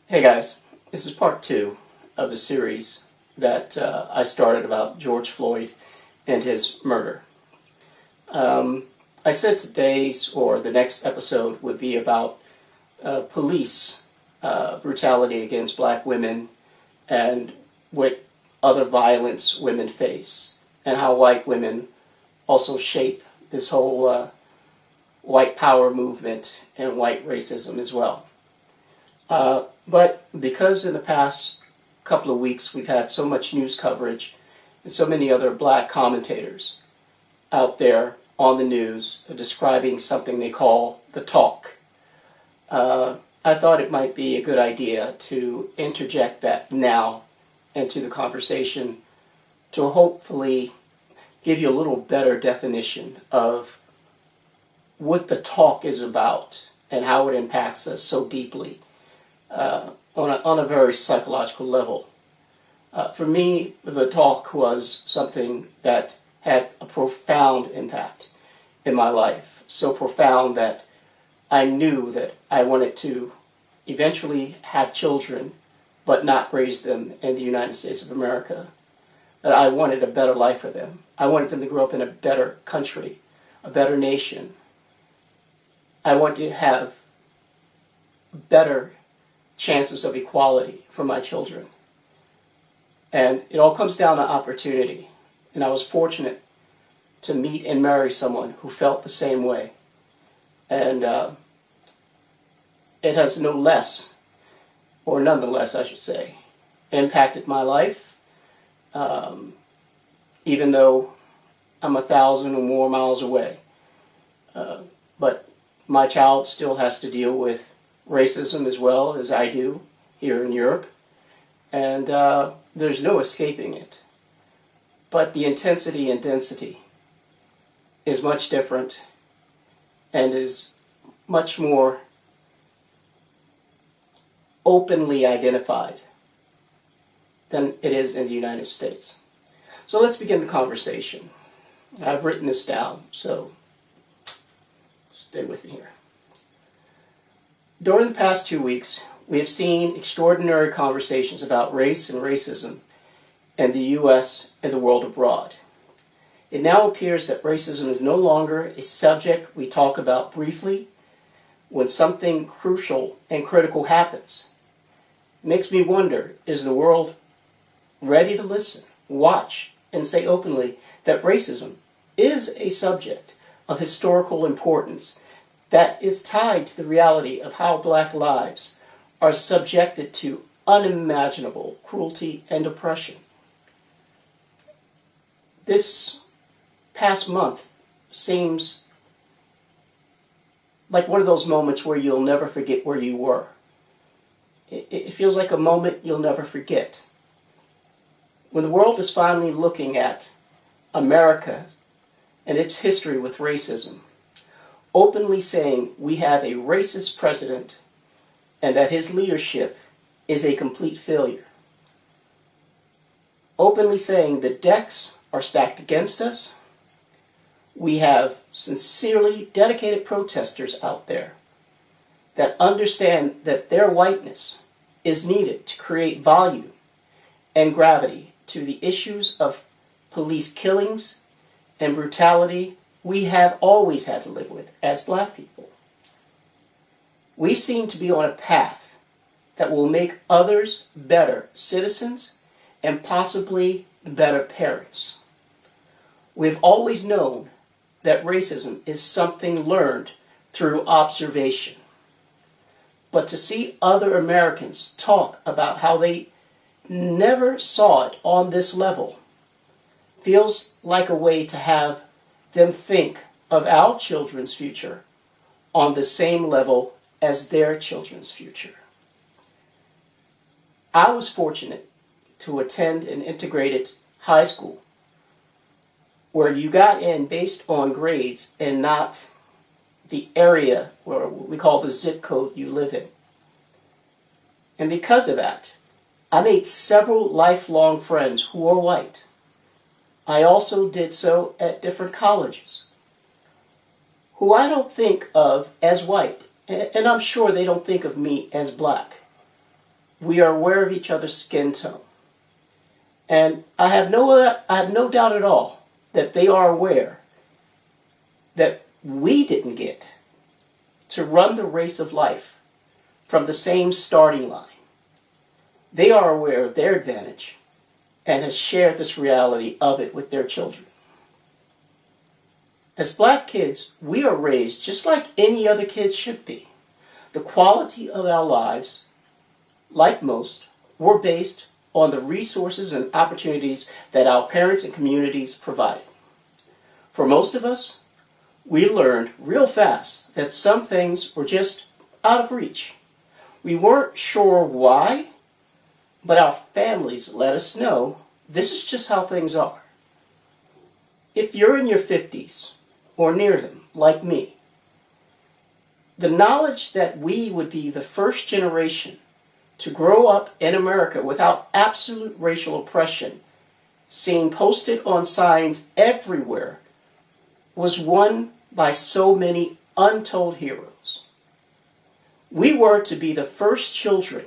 Hey guys, this is part two of the series that I started about George Floyd and his murder. I said today's or the next episode would be about police brutality against black women and what other violence women face, and how white women also shape this whole white power movement and white racism as well. But because in the past couple of weeks we've had so much news coverage and so many other black commentators out there on the news describing something they call the talk, I thought it might be a good idea to interject that now into the conversation to hopefully give you a little better definition of what the talk is about and how it impacts us so deeply on a very psychological level. For me, the talk was something that had a profound impact in my life, so profound that I knew that I wanted to eventually have children but not raise them in the United States of America. That I wanted a better life for them. I wanted them to grow up in a better country, a better nation. I wanted to have better chances of equality for my children. And it all comes down to opportunity. And I was fortunate to meet and marry someone who felt the same way. And it has no less, or nonetheless I should say, impacted my life, even though I'm 1,000 or more miles away. But my child still has to deal with racism as well as I do here in Europe, and there's no escaping it. But the intensity and density is much different and is much more openly identified than it is in the United States. So let's begin the conversation. I've written this down, so stay with me here. During the past 2 weeks, we have seen extraordinary conversations about race and racism in the U.S. and the world abroad. It now appears that racism is no longer a subject we talk about briefly when something crucial and critical happens. It makes me wonder, is the world ready to listen, watch, and say openly that racism is a subject of historical importance that is tied to the reality of how black lives are subjected to unimaginable cruelty and oppression? This past month seems like one of those moments where you'll never forget where you were. It feels like a moment you'll never forget. When the world is finally looking at America and its history with racism, openly saying we have a racist president and that his leadership is a complete failure. Openly saying the decks are stacked against us. We have sincerely dedicated protesters out there that understand that their whiteness is needed to create volume and gravity to the issues of police killings and brutality we have always had to live with as black people. We seem to be on a path that will make others better citizens and possibly better parents. We've always known that racism is something learned through observation. But to see other Americans talk about how they never saw it on this level feels like a way to have them think of our children's future on the same level as their children's future. I was fortunate to attend an integrated high school where you got in based on grades and not the area, or what we call the zip code you live in. And because of that, I made several lifelong friends who are white. I also did so at different colleges, who I don't think of as white, and I'm sure they don't think of me as black. We are aware of each other's skin tone. And I have no doubt at all that they are aware that we didn't get to run the race of life from the same starting line. They are aware of their advantage and has shared this reality of it with their children. As black kids, we are raised just like any other kids should be. The quality of our lives, like most, were based on the resources and opportunities that our parents and communities provided. For most of us, we learned real fast that some things were just out of reach. We weren't sure why, but our families let us know this is just how things are. If you're in your 50s or near them, like me, the knowledge that we would be the first generation to grow up in America without absolute racial oppression, seen posted on signs everywhere, was won by so many untold heroes. We were to be the first children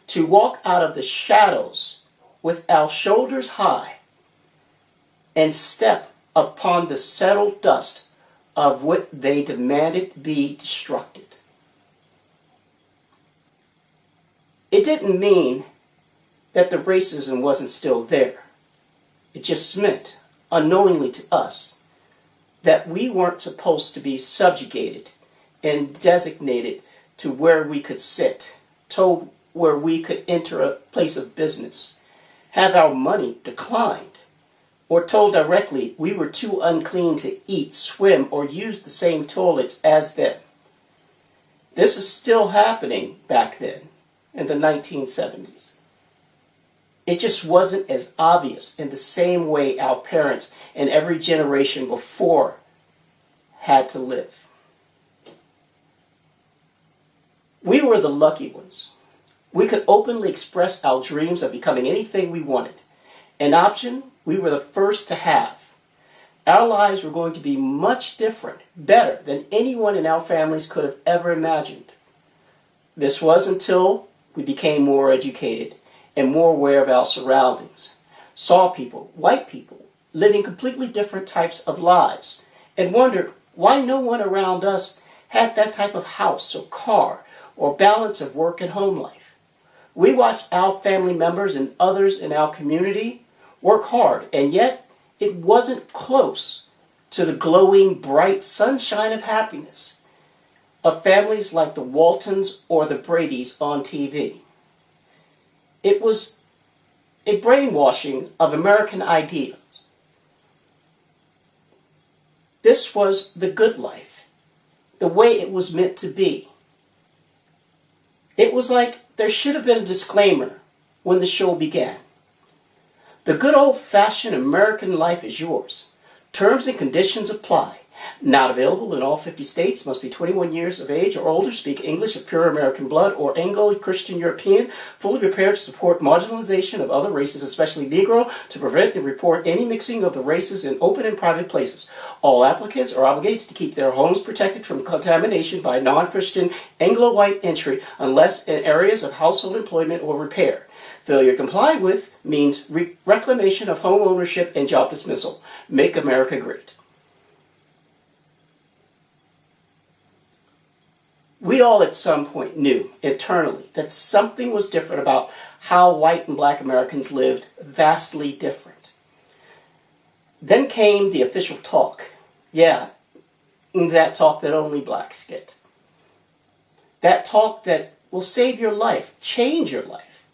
to walk out of the shadows with our shoulders high and step upon the settled dust of what they demanded be destructed. It didn't mean that the racism wasn't still there. It just meant, unknowingly to us, that we weren't supposed to be subjugated and designated to where we could sit, told where we could enter a place of business, have our money declined, or told directly we were too unclean to eat, swim, or use the same toilets as them. This is still happening back then in the 1970s. It just wasn't as obvious in the same way our parents and every generation before had to live. We were the lucky ones. We could openly express our dreams of becoming anything we wanted. An option we were the first to have. Our lives were going to be much different, better than anyone in our families could have ever imagined. This was until we became more educated and more aware of our surroundings, saw people, white people, living completely different types of lives, and wondered why no one around us had that type of house or car or balance of work and home life. We watched our family members and others in our community work hard, and yet it wasn't close to the glowing, bright sunshine of happiness of families like the Waltons or the Bradys on TV. It was a brainwashing of American ideals. This was the good life, the way it was meant to be. It was like there should have been a disclaimer when the show began. The good old-fashioned American life is yours. Terms and conditions apply. Not available in all 50 states. Must be 21 years of age or older. Speak English of pure American blood or Anglo-Christian European. Fully prepared to support marginalization of other races, especially Negro, to prevent and report any mixing of the races in open and private places. All applicants are obligated to keep their homes protected from contamination by non-Christian Anglo-white entry unless in areas of household employment or repair. Failure to comply with means reclamation of home ownership and job dismissal. Make America great. We all at some point knew internally that something was different about how white and black Americans lived, vastly different. Then came the official talk. Yeah, that talk that only blacks get. That talk that will save your life, change your life,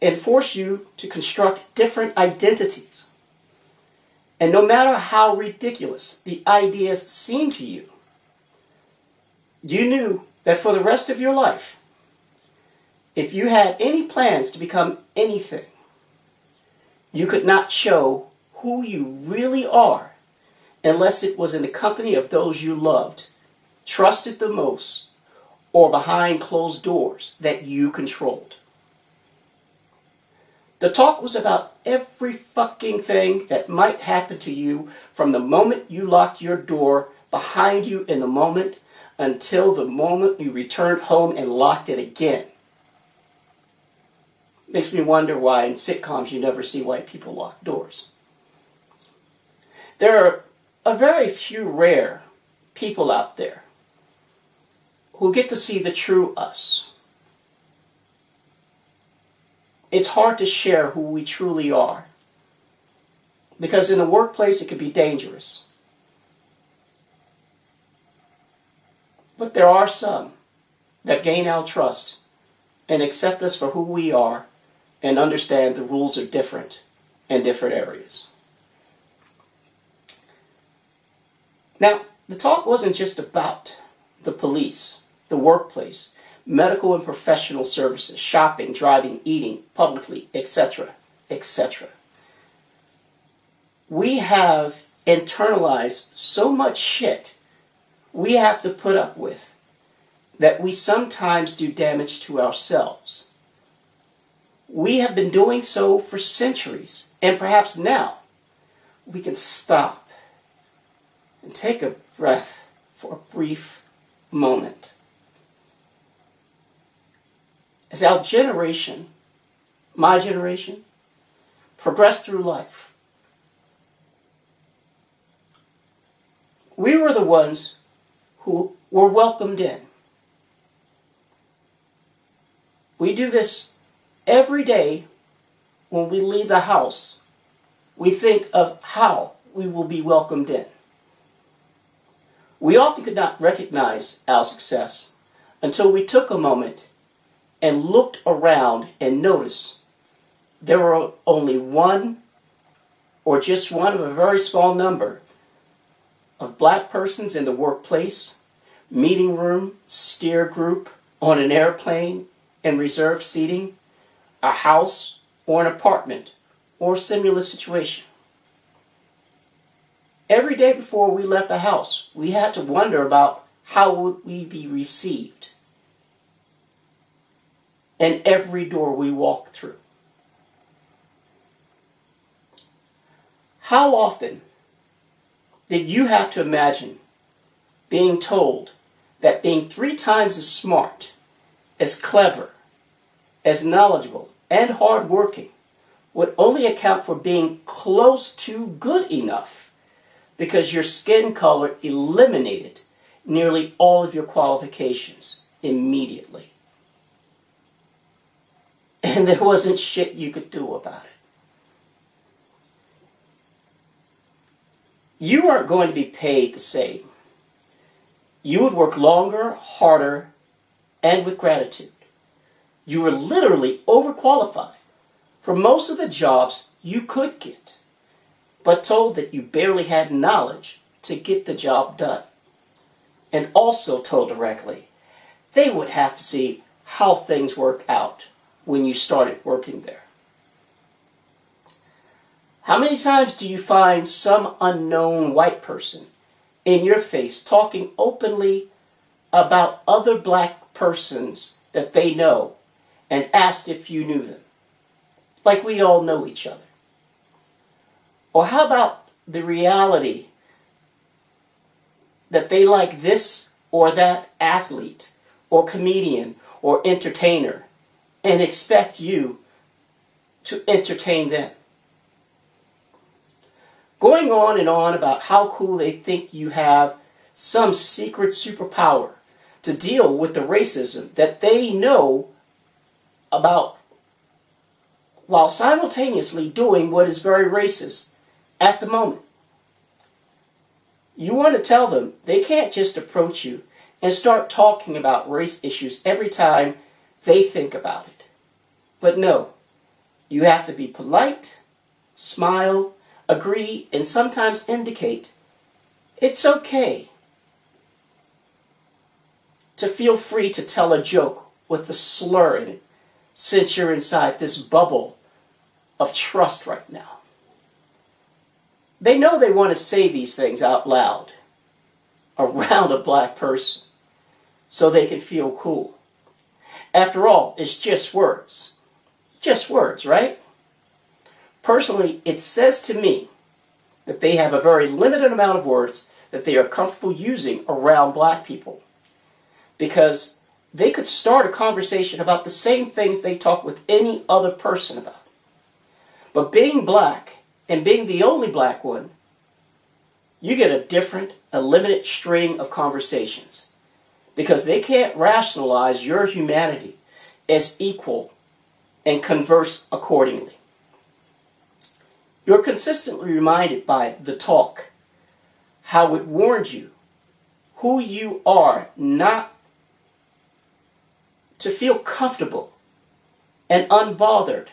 and force you to construct different identities. And no matter how ridiculous the ideas seem to you, you knew that for the rest of your life, if you had any plans to become anything, you could not show who you really are unless it was in the company of those you loved, trusted the most, or behind closed doors that you controlled. The talk was about every fucking thing that might happen to you from the moment you locked your door behind you in the moment until the moment you returned home and locked it again. Makes me wonder why in sitcoms you never see white people lock doors. There are a very few rare people out there who get to see the true us. It's hard to share who we truly are, because in the workplace it can be dangerous. But there are some that gain our trust and accept us for who we are and understand the rules are different in different areas. Now, the talk wasn't just about the police, the workplace, medical and professional services, shopping, driving, eating, publicly, etc., etc. We have internalized so much shit we have to put up with that we sometimes do damage to ourselves. We have been doing so for centuries, and perhaps now we can stop and take a breath for a brief moment. As our generation, my generation, progressed through life, we were the ones who were welcomed in. We do this every day when we leave the house. We think of how we will be welcomed in. We often could not recognize our success until we took a moment and looked around and noticed there were only one, or just one of a very small number, of black persons in the workplace, meeting room, steer group, on an airplane, in reserved seating, a house, or an apartment, or similar situation. Every day before we left the house, we had to wonder about how would we be received. And every door we walked through. How often did you have to imagine being told that being 3 times as smart, as clever, as knowledgeable, and hardworking would only account for being close to good enough because your skin color eliminated nearly all of your qualifications immediately? And there wasn't shit you could do about it. You weren't going to be paid the same. You would work longer, harder, and with gratitude. You were literally overqualified for most of the jobs you could get, but told that you barely had knowledge to get the job done. And also told directly they would have to see how things work out when you started working there. How many times do you find some unknown white person in your face talking openly about other black persons that they know and asked if you knew them? Like we all know each other. Or how about the reality that they like this or that athlete or comedian or entertainer and expect you to entertain them? Going on and on about how cool they think you have some secret superpower to deal with the racism that they know about, while simultaneously doing what is very racist at the moment. You want to tell them they can't just approach you and start talking about race issues every time they think about it. But no, you have to be polite, smile, agree, and sometimes indicate it's okay to feel free to tell a joke with a slur in it, since you're inside this bubble of trust right now. They know they want to say these things out loud around a black person so they can feel cool. After all, it's just words. Just words, right? Personally, it says to me that they have a very limited amount of words that they are comfortable using around black people, because they could start a conversation about the same things they talk with any other person about. But being black, and being the only black one, you get a limited string of conversations. Because they can't rationalize your humanity as equal and converse accordingly. You're consistently reminded by the talk how it warned you who you are not to feel comfortable and unbothered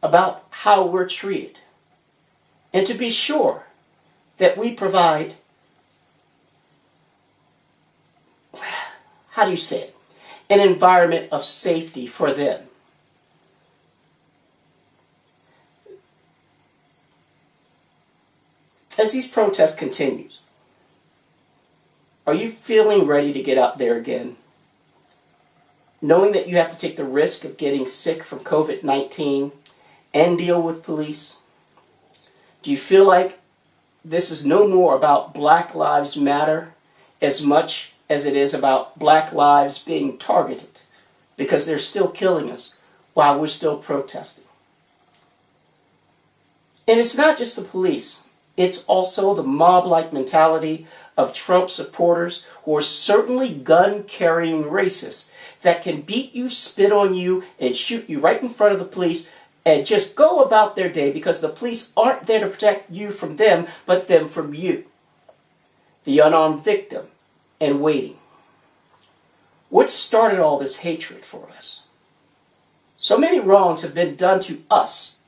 about how we're treated, and to be sure that we provide, how do you say it, an environment of safety for them. As these protests continue, are you feeling ready to get out there again? Knowing that you have to take the risk of getting sick from COVID-19 and deal with police? Do you feel like this is no more about Black Lives Matter as much as it is about Black lives being targeted because they're still killing us while we're still protesting? And it's not just the police. It's also the mob-like mentality of Trump supporters who are certainly gun-carrying racists that can beat you, spit on you, and shoot you right in front of the police and just go about their day because the police aren't there to protect you from them, but them from you, the unarmed victim, and waiting. What started all this hatred for us? So many wrongs have been done to us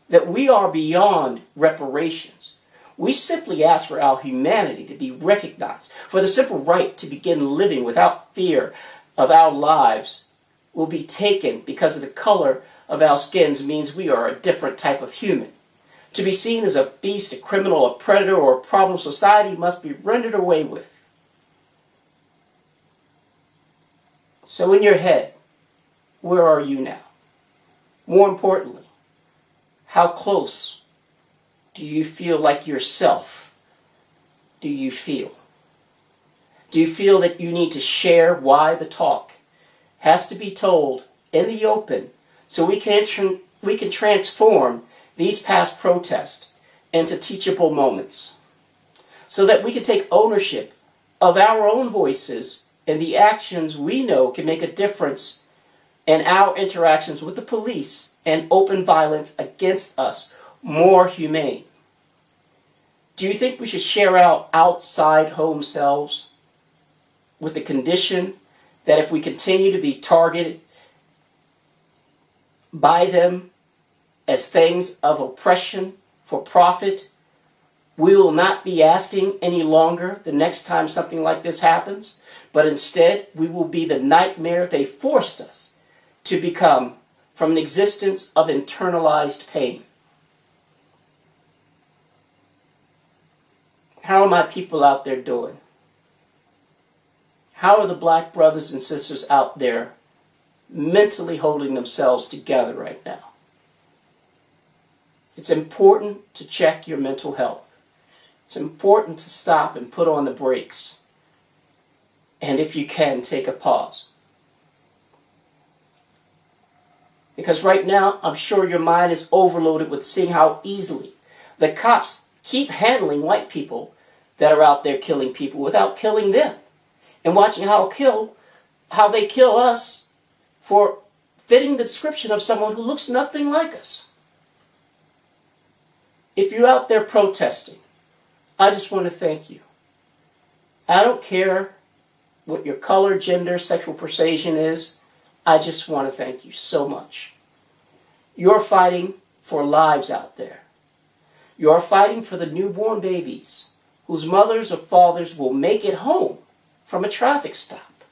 that we are beyond reparations. We simply ask for our humanity to be recognized, for the simple right to begin living without fear of our lives will be taken because of the color of our skins means we are a different type of human. To be seen as a beast, a criminal, a predator, or a problem society must be rendered away with. So in your head, where are you now? More importantly, how close do you feel like yourself? Do you feel? Do you feel that you need to share why the talk has to be told in the open so we can transform these past protests into teachable moments? So that we can take ownership of our own voices and the actions we know can make a difference in our interactions with the police and open violence against us more humane? Do you think we should share our outside home selves with the condition that if we continue to be targeted by them as things of oppression for profit, we will not be asking any longer the next time something like this happens, but instead we will be the nightmare they forced us to become from an existence of internalized pain? How are my people out there doing? How are the black brothers and sisters out there mentally holding themselves together right now? It's important to check your mental health. It's important to stop and put on the brakes. And if you can, take a pause. Because right now, I'm sure your mind is overloaded with seeing how easily the cops keep handling white people that are out there killing people without killing them. And watching how they kill us for fitting the description of someone who looks nothing like us. If you're out there protesting, I just want to thank you. I don't care what your color, gender, sexual persuasion is. I just want to thank you so much. You're fighting for lives out there. You're fighting for the newborn babies whose mothers or fathers will make it home from a traffic stop.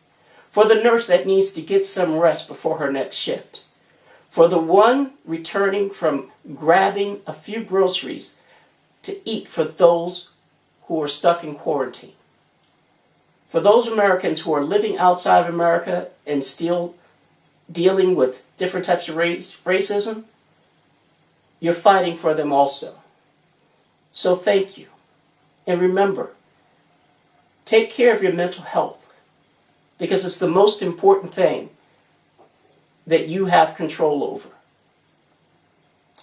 For the nurse that needs to get some rest before her next shift. For the one returning from grabbing a few groceries to eat for those who are stuck in quarantine. For those Americans who are living outside of America and still dealing with different types of racism, you're fighting for them also. So thank you. And remember, take care of your mental health, because it's the most important thing that you have control over.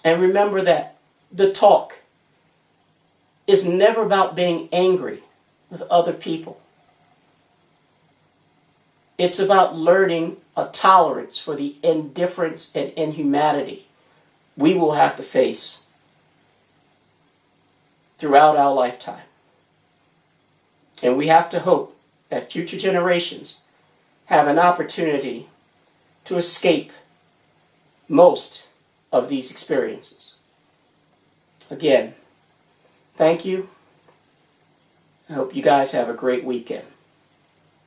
And remember that the talk is never about being angry with other people. It's about learning a tolerance for the indifference and inhumanity we will have to face throughout our lifetime. And we have to hope that future generations have an opportunity to escape most of these experiences. Again, thank you. I hope you guys have a great weekend.